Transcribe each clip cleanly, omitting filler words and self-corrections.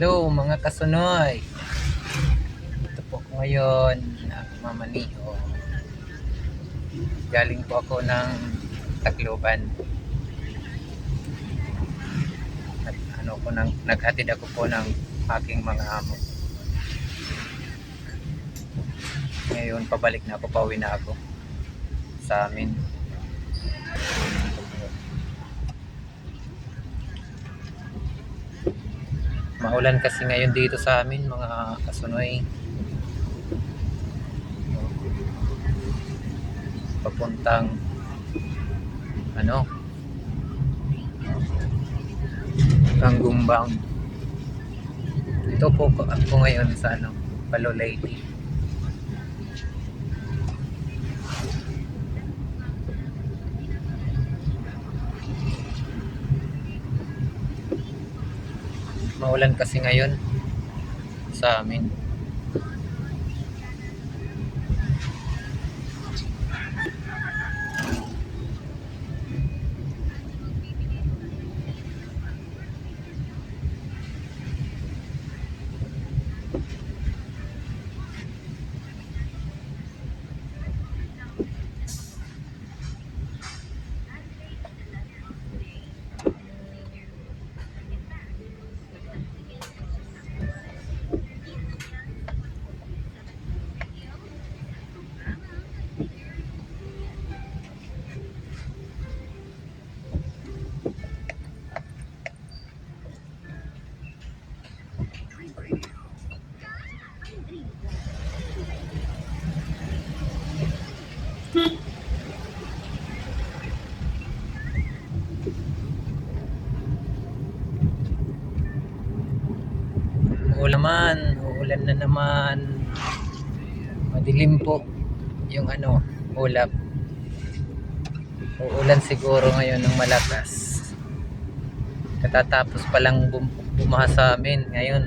Hello mga kasunoy. Ito po ko ngayon nagmamaniho. Galing po ako ng Tacloban. Naghatid ako po ng aking mga amo. Ngayon pabalik na ako, pauwi na ako sa amin. Maulan kasi ngayon dito sa amin mga kasunoy. Papuntang Gumbang. Ito po ako ngayon sa Palolady. Maulan kasi ngayon sa amin. Uulan na naman. Madilim po yung ulap. Uulan siguro ngayon ng malakas. Katatapos pa lang bumaha sa amin. Ngayon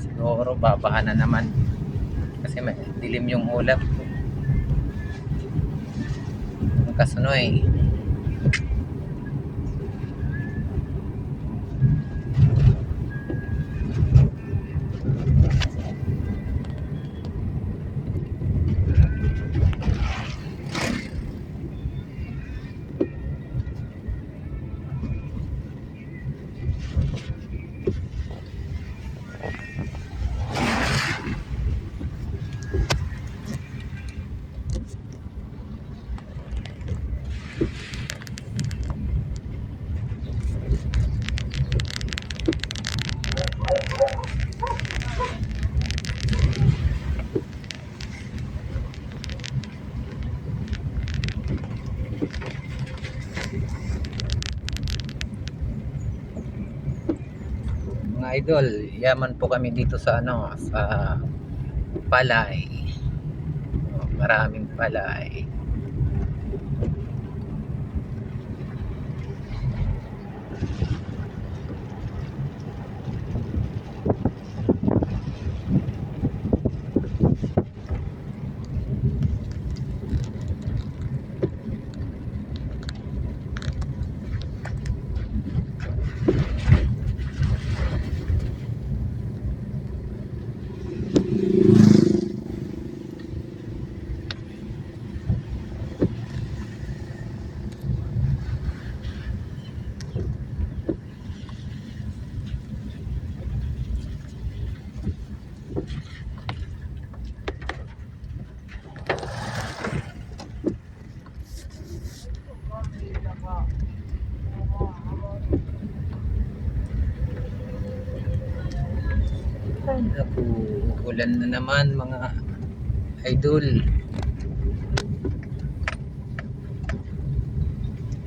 siguro babaha na naman. Kasi dilim yung ulap. Ang kasunoy. Mga idol, yaman po kami dito sa sa palay. Maraming palay. Naku, ulan na naman mga idol.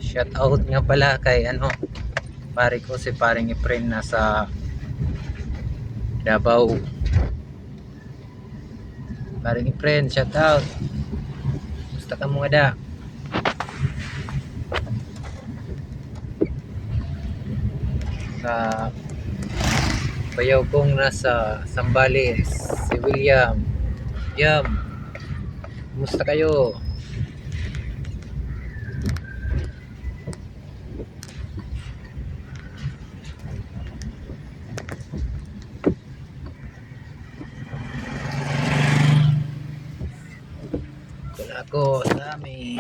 Shout out nga pala kay pare ko, si paring Efren nasa Davao. Paring Efren, shout out. Gusto ka mga da? Sa bayaw kong nasa Sambales, si William. Yam, kumusta kayo? Dito na ako sa amin.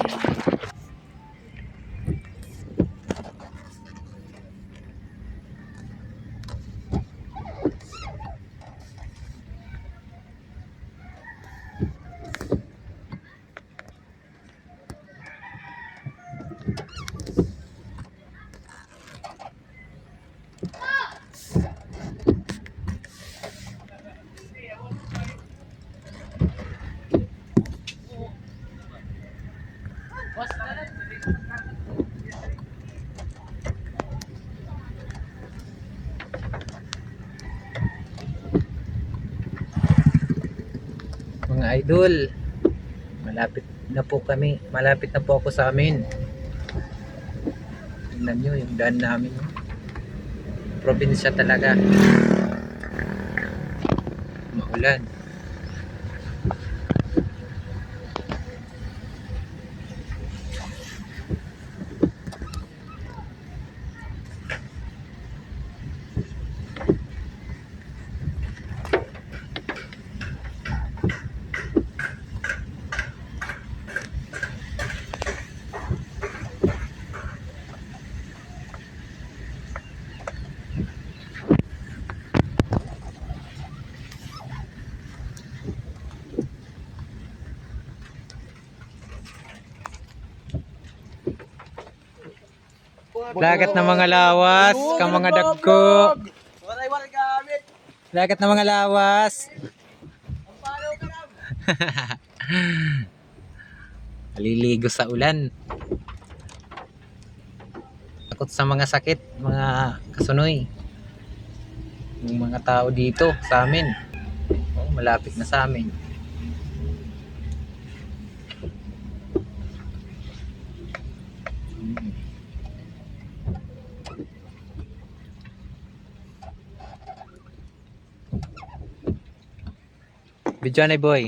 Mga idol, malapit na po kami. Malapit na po ako sa amin. Tingnan nyo yung daan namin. Probinsya talaga. Maulan. Lagat ng mga lawas, ka mga dagko. Lagat ng mga lawas. Maliligo sa ulan. Takot sa mga sakit, mga kasunoy. Yung mga tao dito sa amin. Oh, malapit na sa amin. Bidyane boy.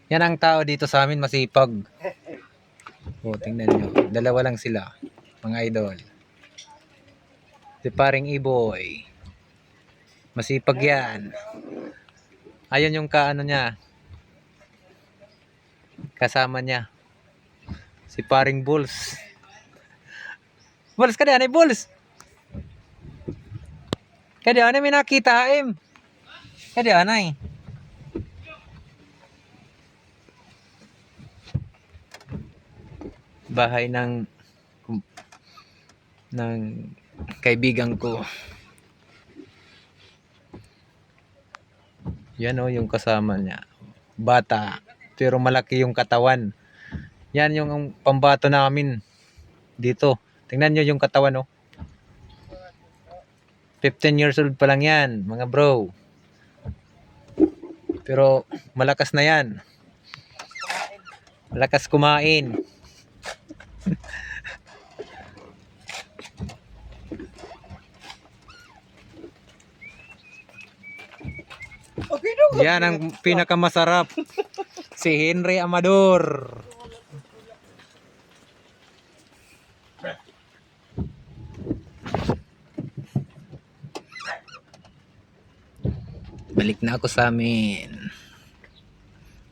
Yan ang tao dito sa amin, masipag. O, tingnan nyo. Dalawa lang sila, mga idol. Si paring Iboy. Masipag yan. Ayun yung kaano niya. Kasama niya. Si paring Bulls. Bulls ka diyan, ay Bulls. Kaya diyan, may nakita im. Kaya diyan, ay. Bahay ng kaibigan ko. Yan o, yung kasama niya. Bata, pero malaki yung katawan. Yan yung pambato namin dito. Tingnan nyo yung katawan o. 15 years old pa lang yan, mga bro. Pero malakas na yan. Malakas kumain. Yan ang pinakamasarap. Si Henry Amador. Balik na ako sa amin.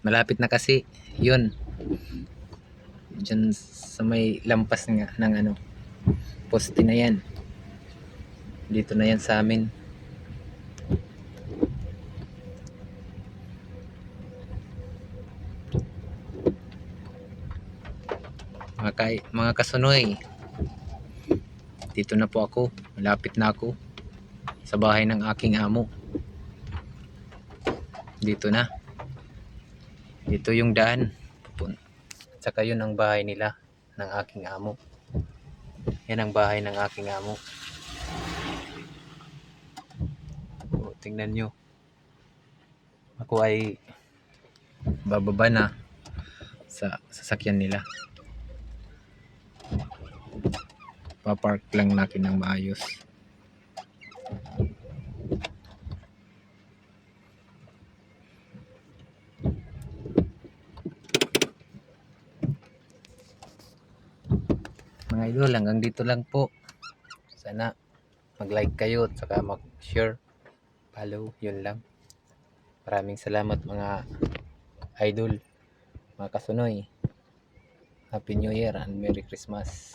Malapit na kasi. Yun. Diyan sa may lampas nga ng ano. Poste na yan. Dito na yan sa amin. Mga kasunoy. Dito na po ako. Malapit na ako sa bahay ng aking amo. Dito na. Dito yung daan. Tsaka yun ang bahay nila ng aking amo. Yan ang bahay ng aking amo. O, tingnan nyo. Ako ay bababa na sa sasakyan nila. Papark lang natin ng maayos. Mga idol, hanggang dito lang po. Sana mag-like kayo at saka mag-share, follow, yun lang. Maraming salamat mga idol, mga kasunoy. Happy New Year and Merry Christmas.